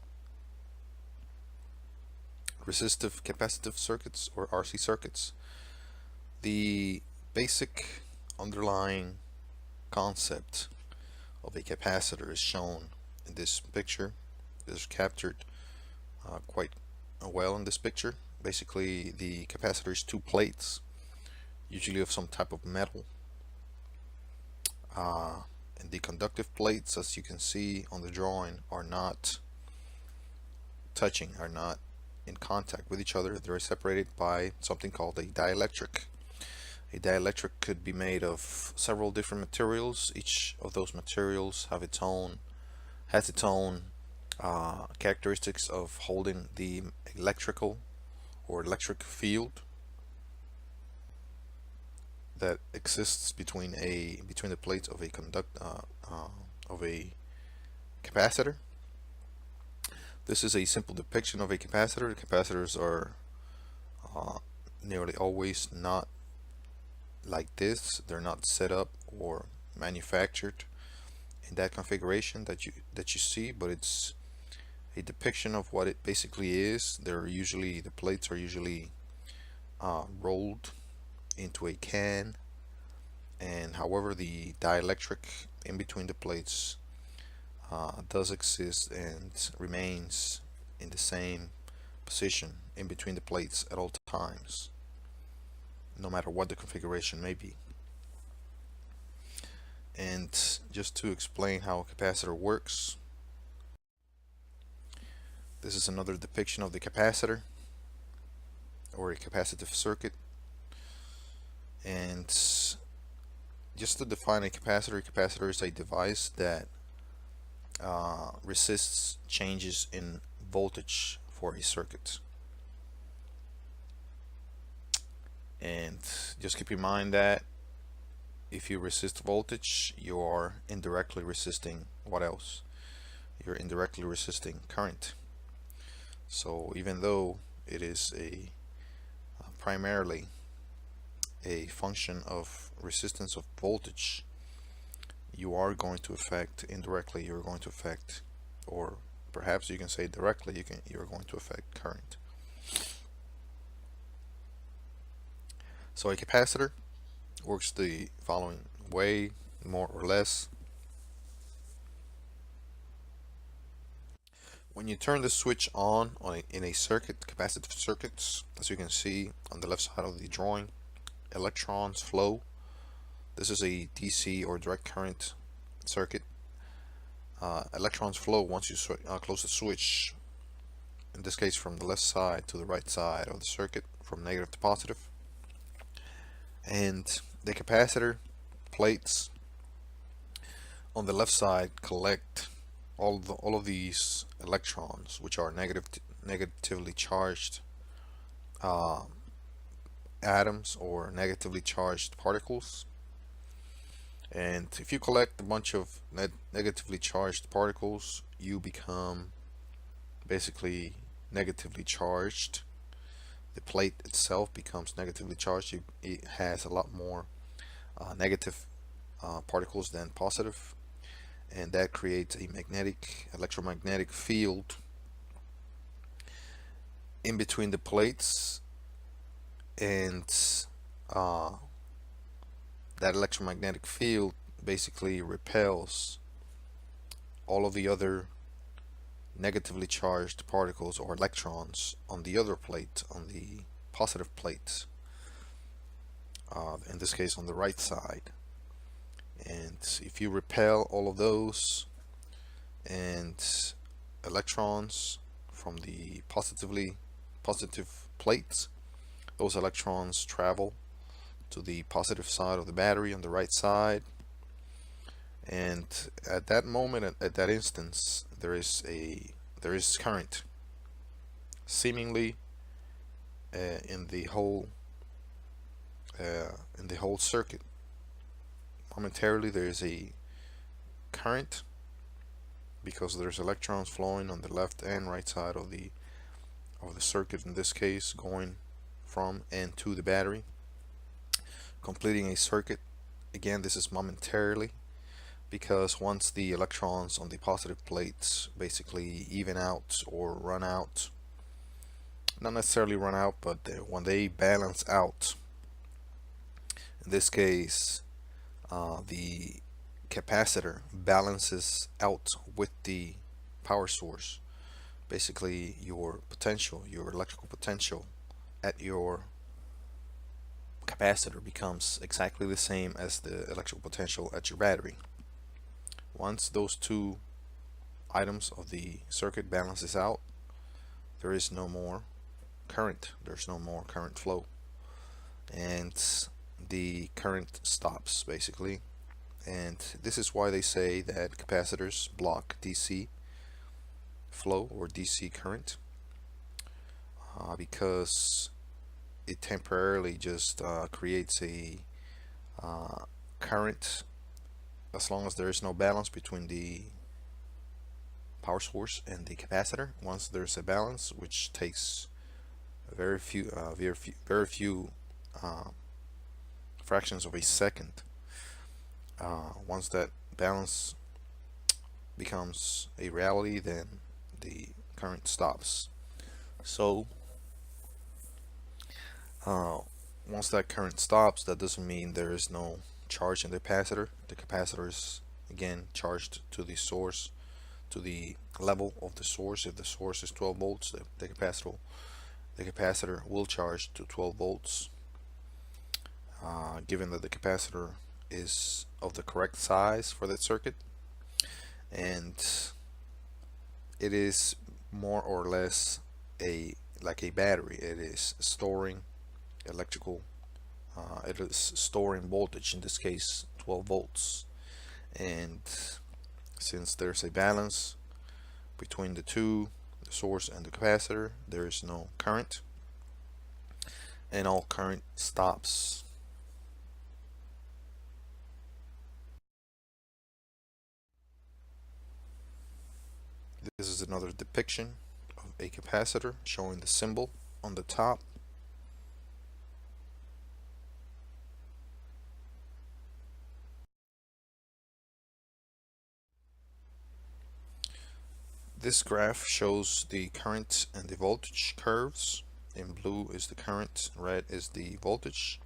resistive capacitive circuits or RC circuits. The basic underlying concept of a capacitor is shown in this picture. is captured quite well in this picture. Basically, the capacitor is two plates, usually of some type of metal. And the conductive plates, as you can see on the drawing, are not touching, are not in contact with each other. They're separated by something called a dielectric. A dielectric could be made of several different materials. Each of those materials has its own characteristics of holding the electrical or electric field that exists between the plates of a capacitor. This is a simple depiction of a capacitor. The capacitors are nearly always not like this. They're not set up or manufactured in that configuration that you see, but it's a depiction of what it basically is. The plates are usually rolled into a can, and however the dielectric in between the plates does exist and remains in the same position in between the plates at all times, no matter what the configuration may be. And just to explain how a capacitor works, this is another depiction of the capacitor or a capacitive circuit. And just to define a capacitor is a device that resists changes in voltage for a circuit. And just keep in mind that if you resist voltage, you are indirectly resisting what else? You're indirectly resisting current. So even though it is primarily a function of resistance of voltage, you are going to affect indirectly, you're going to affect, or perhaps you can say directly, you're going to affect current. So a capacitor works the following way, more or less. When you turn the switch on in a circuit, capacitive circuits, as you can see on the left side of the drawing, electrons flow. This is a DC or direct current circuit. Electrons flow once you close the switch, in this case from the left side to the right side of the circuit, from negative to positive. And the capacitor plates on the left side collect all of these electrons, which are negatively charged atoms or negatively charged particles. And if you collect a bunch of negatively charged particles, you become basically negatively charged. The plate itself becomes negatively charged. It has a lot more negative particles than positive, and that creates a electromagnetic field in between the plates, and that electromagnetic field basically repels all of the other negatively charged particles or electrons on the other plate, on the positive plate, in this case on the right side. And if you repel all of those and electrons from the positive plates, those electrons travel to the positive side of the battery on the right side, and at that moment, at that instance, there is current seemingly in the whole circuit. Momentarily there is a current because there's electrons flowing on the left and right side of the circuit, in this case going from and to the battery, completing a circuit. Again, this is momentarily, because once the electrons on the positive plates basically even out or run out, not necessarily run out, but when they balance out, in this case the capacitor balances out with the power source. basically your potential, your electrical potential at your capacitor becomes exactly the same as the electrical potential at your battery. Once those two items of the circuit balances out, there is no more current, there's no more current flow, and the current stops basically. And this is why they say that capacitors block DC flow or DC current, because it temporarily just creates a current as long as there is no balance between the power source and the capacitor. Once there's a balance, which takes very few fractions of a second, once that balance becomes a reality, then the current stops. So once that current stops, that doesn't mean there is no charge in the capacitor. The capacitor is again charged to the source, to the level of the source. If the source is 12 volts, the capacitor will charge to 12 volts, given that the capacitor is of the correct size for that circuit, and it is more or less like a battery. It is storing electrical, it is storing voltage, in this case 12 volts, and since there's a balance between the two, the source and the capacitor, there is no current, and all current stops. This is another depiction of a capacitor showing the symbol on the top. This graph shows the current and the voltage curves. In blue is the current, red is the voltage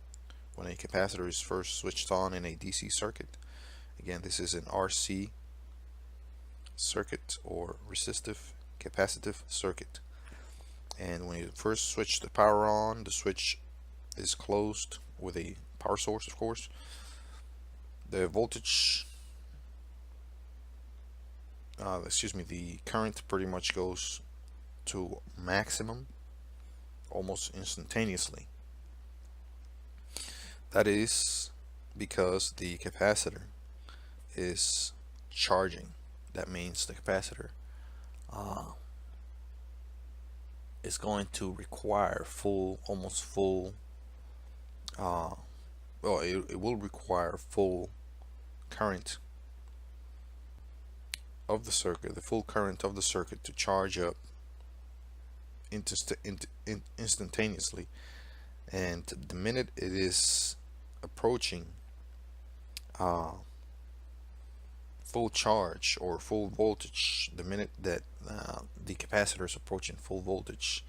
when a capacitor is first switched on in a DC circuit. Again, this is an RC circuit, or resistive capacitive circuit. And when you first switch the power on, the switch is closed with a power source, of course. The voltage, the current pretty much goes to maximum almost instantaneously. That is because the capacitor is charging. That means the capacitor is going to require almost full, it will require full current of the circuit, the full current of the circuit, to charge up instantaneously. And the minute it is approaching full charge or full voltage, the minute that the capacitor is approaching full voltage,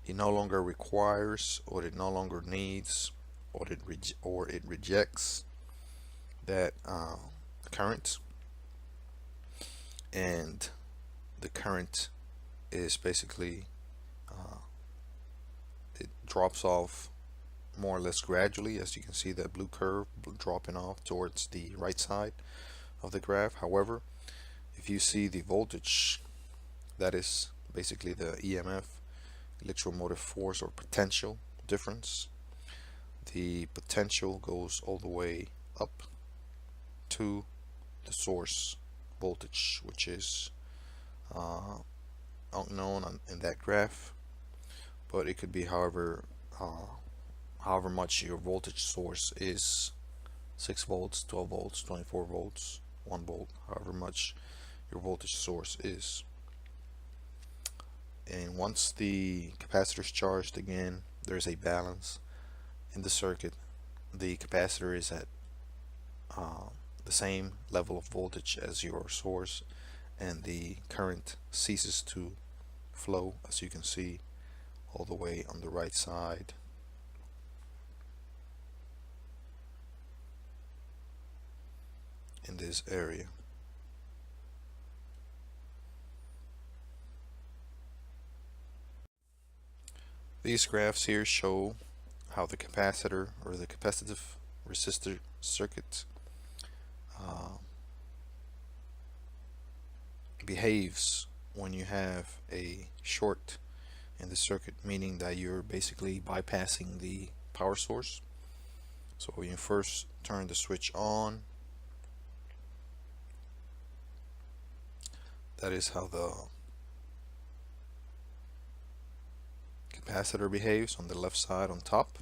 it no longer requires, or it no longer needs, or it rejects that current, and the current is basically it drops off more or less gradually, as you can see that blue curve dropping off towards the right side of the graph. However, if you see the voltage, that is basically the EMF, electromotive force or potential difference, the potential goes all the way up to the source voltage, which is unknown in that graph, but it could be however much your voltage source is, 6 volts, 12 volts, 24 volts, 1 volt, however much your voltage source is. And once the capacitor is charged again, there's a balance in the circuit. The capacitor is at the same level of voltage as your source, and the current ceases to flow, as you can see all the way on the right side. In this area. These graphs here show how the capacitor or the capacitive resistor circuit behaves when you have a short in the circuit, meaning that you're basically bypassing the power source. So when you first turn the switch on, that is how the capacitor behaves on the left side on top.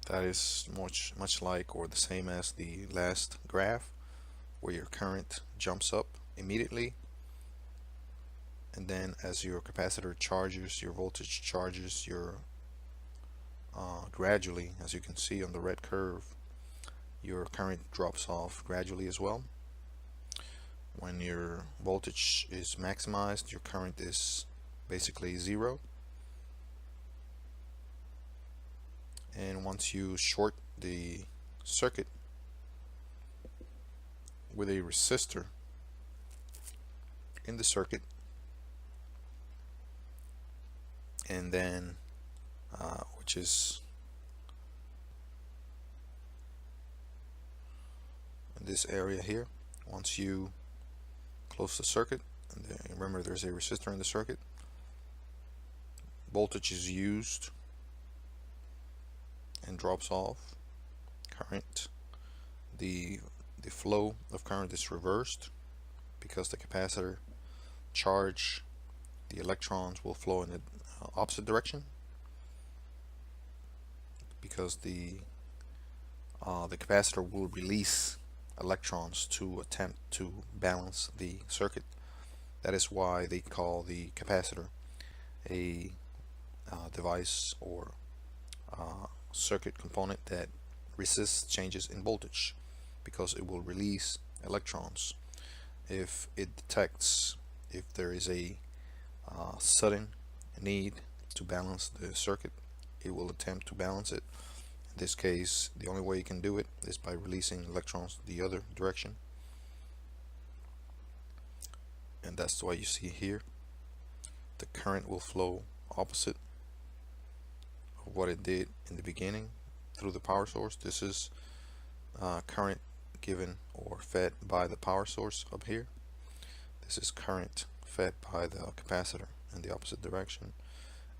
That is much like or the same as the last graph, where your current jumps up immediately, and then as your capacitor charges, your voltage charges your gradually. As you can see on the red curve, your current drops off gradually as well. When your voltage is maximized, your current is basically zero. And once you short the circuit with a resistor in the circuit, and then which is in this area here, once you close the circuit, and then remember there's a resistor in the circuit, voltage is used and drops off. Current, the flow of current is reversed because the capacitor charge, the electrons will flow in the opposite direction, because the capacitor will release electrons to attempt to balance the circuit. That is why they call the capacitor a device or circuit component that resists changes in voltage, because it will release electrons. If it detects if there is a sudden need to balance the circuit, it will attempt to balance it. In this case, the only way you can do it is by releasing electrons the other direction, and that's why you see here the current will flow opposite of what it did in the beginning through the power source. This is current given or fed by the power source up here. This is current fed by the capacitor in the opposite direction.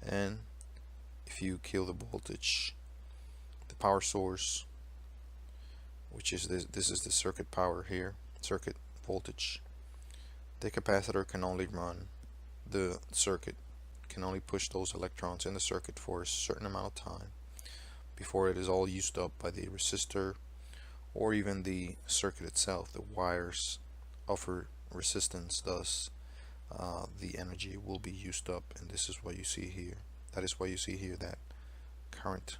And if you kill the voltage, the power source, which is this is the circuit power here, circuit voltage, the capacitor can only run the circuit, can only push those electrons in the circuit for a certain amount of time before it is all used up by the resistor or even the circuit itself. The wires offer resistance, thus the energy will be used up, and this is what you see here. That is why you see here that current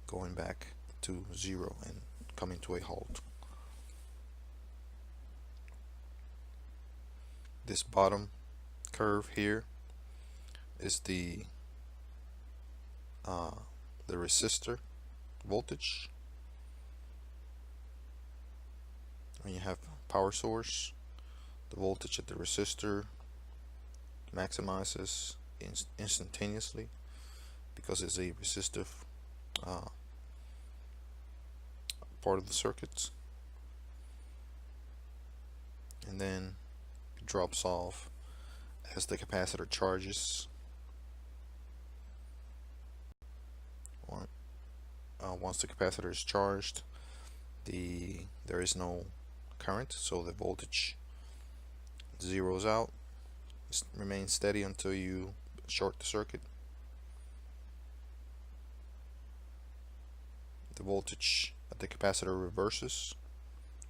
going back to zero and coming to a halt. This bottom curve here is the resistor voltage. When you have power source, the voltage at the resistor maximizes instantaneously because it's a resistive part of the circuit, and then it drops off as the capacitor charges. Once the capacitor is charged, there is no current, so the voltage zeroes out, remains steady until you short the circuit. The voltage at the capacitor reverses,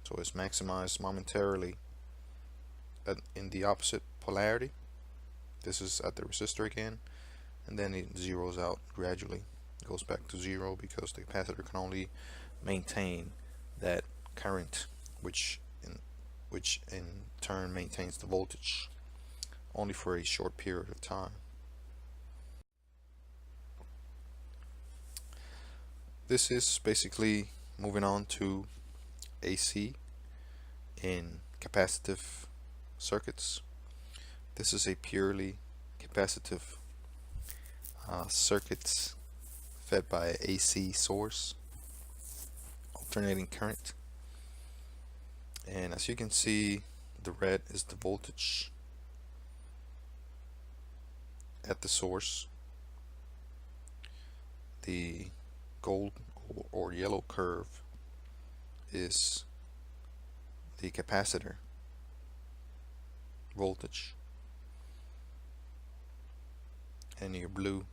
so it's maximized momentarily in the opposite polarity. This is at the resistor again, and then it zeroes out gradually. It goes back to zero because the capacitor can only maintain that current, which in turn maintains the voltage only for a short period of time. This is basically moving on to AC in capacitive circuits. This is a purely capacitive circuits fed by an AC source, alternating current. And as you can see, the red is the voltage at the source. The gold or yellow curve is the capacitor voltage, and your blue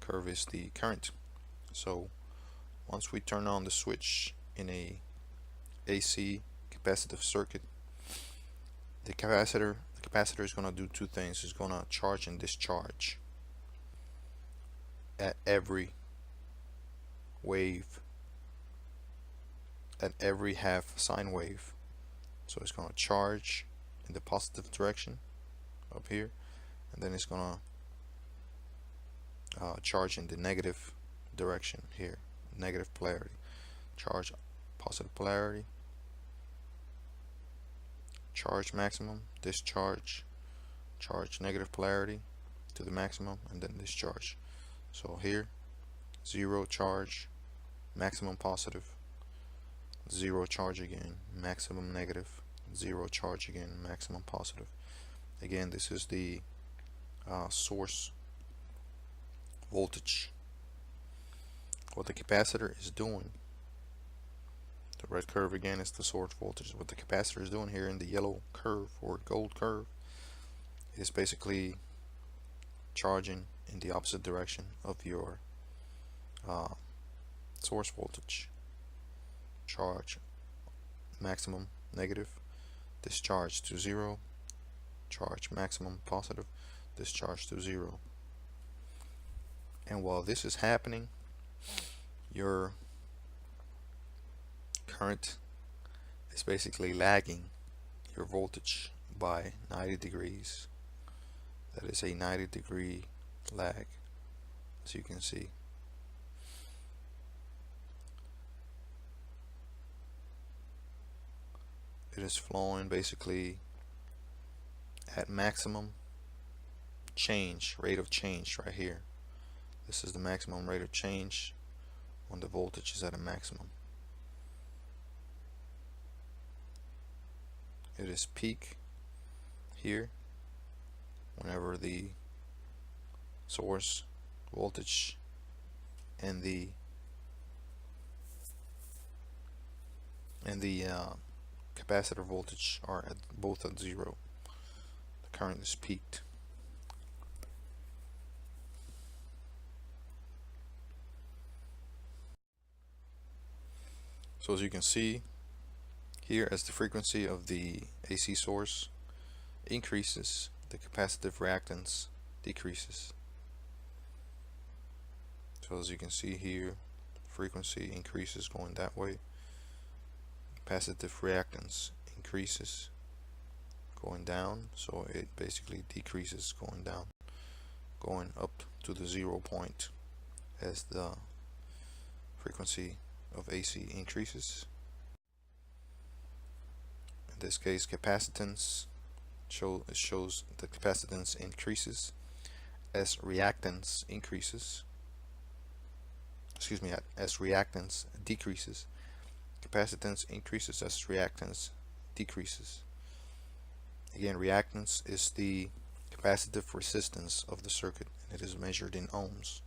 curve is the current. So once we turn on the switch in a AC capacitive circuit, the capacitor is going to do two things. It's going to charge and discharge at every wave, at every half sine wave. So it's going to charge in the positive direction up here, and then it's going to charge in the negative direction here, negative polarity. Charge positive polarity, charge maximum, discharge, charge negative polarity to the maximum, and then discharge. So here, zero charge, maximum positive, zero charge again, maximum negative, zero charge again, maximum positive. Again, this is the source voltage. What the capacitor is doing, the red curve again is the source voltage. What the capacitor is doing here in the yellow curve or gold curve is basically charging in the opposite direction of your source voltage. Charge maximum negative, discharge to zero, charge maximum positive, discharge to zero. And while this is happening, your current is basically lagging your voltage by 90 degrees. That is a 90-degree lag, as you can see. It is flowing basically at maximum change, rate of change right here. This is the maximum rate of change when the voltage is at a maximum. It is peak here whenever the source voltage and the capacitor voltage are both at zero. The current is peaked. So as you can see here, as the frequency of the AC source increases, the capacitive reactance decreases. So as you can see here, frequency increases going that way, capacitive reactance increases going down, so it basically decreases going down, going up to the 0 point as the frequency of AC increases. In this case, capacitance shows the capacitance increases as reactance increases. As reactance decreases. Capacitance increases as reactance decreases. Again, reactance is the capacitive resistance of the circuit, and it is measured in ohms.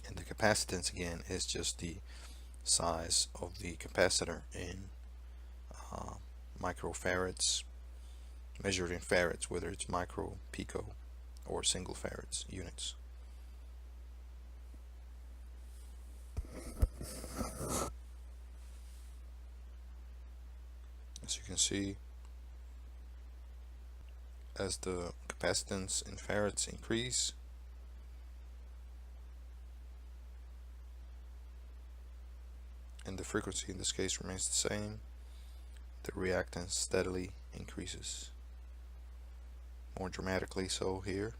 And the capacitance again is just the size of the capacitor in microfarads, measured in farads, whether it's micro, pico, or single farads units. As you can see, as the capacitance in farads increase, and the frequency in this case remains the same, the reactance steadily increases. More dramatically so here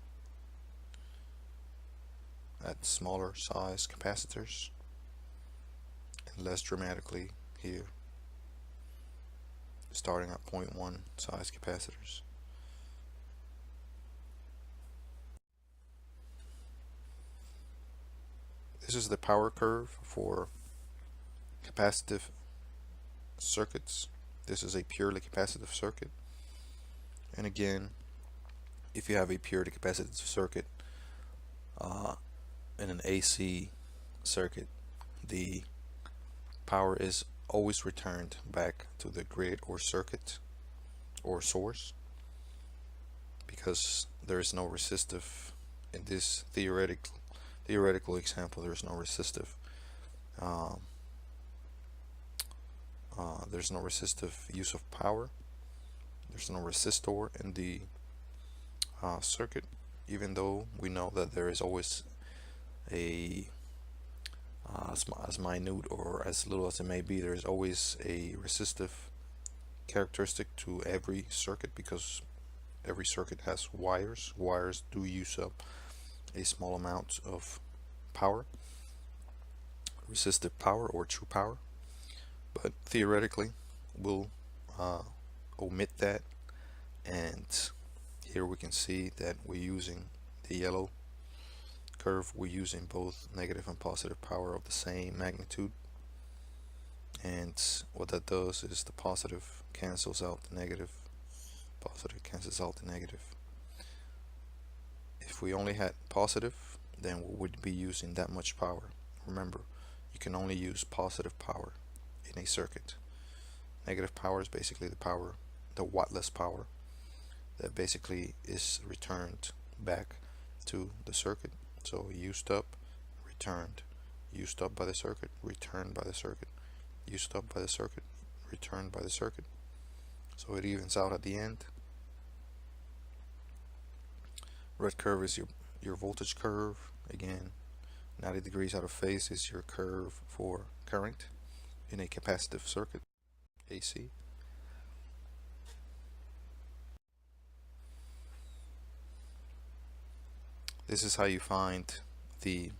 at smaller size capacitors, and less dramatically here, starting at 0.1 size capacitors. This is the power curve for capacitive circuits. This is a purely capacitive circuit. And again, if you have a purely capacitive circuit in an AC circuit, the power is always returned back to the grid or circuit or source, because there is no resistive in this theoretical example. There is no resistive. There's no resistive use of power. There's no resistor in the circuit, even though we know that there is always a as minute or as little as it may be, there is always a resistive characteristic to every circuit, because every circuit has wires. Wires do use up a small amount of power, resistive power or true power. But theoretically, we'll omit that, and here we can see that we're using the yellow curve. We're using both negative and positive power of the same magnitude, and what that does is the positive cancels out the negative, positive cancels out the negative. If we only had positive, then we would be using that much power. Remember, you can only use positive power in a circuit. Negative power is basically the power, the wattless power, that basically is returned back to the circuit. So used up, returned, used up by the circuit, returned by the circuit, used up by the circuit, returned by the circuit. So it evens out at the end. Red curve is your voltage curve. Again, 90 degrees out of phase is your curve for current in a capacitive circuit, AC. This is how you find the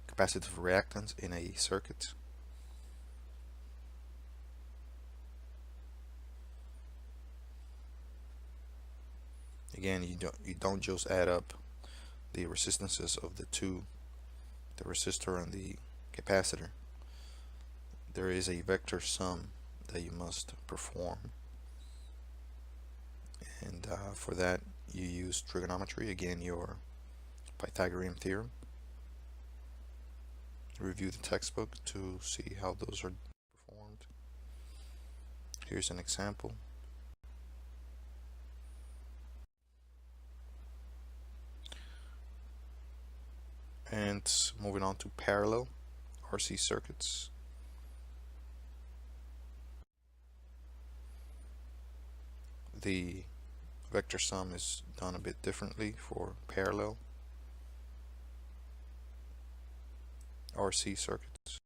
capacitive reactance in a circuit. Again, you don't just add up the resistances of the two, the resistor and the capacitor. There is a vector sum that you must perform, and for that you use trigonometry. Again, your Pythagorean theorem. Review the textbook to see how those are performed. Here's an example. And moving on to parallel RC circuits. The vector sum is done a bit differently for parallel RC circuits.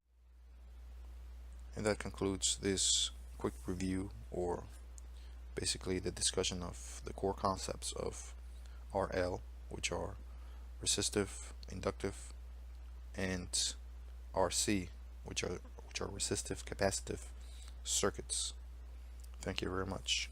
And that concludes this quick review, or basically the discussion of the core concepts of RL, which are resistive, inductive, and RC, which are resistive capacitive circuits. Thank you very much.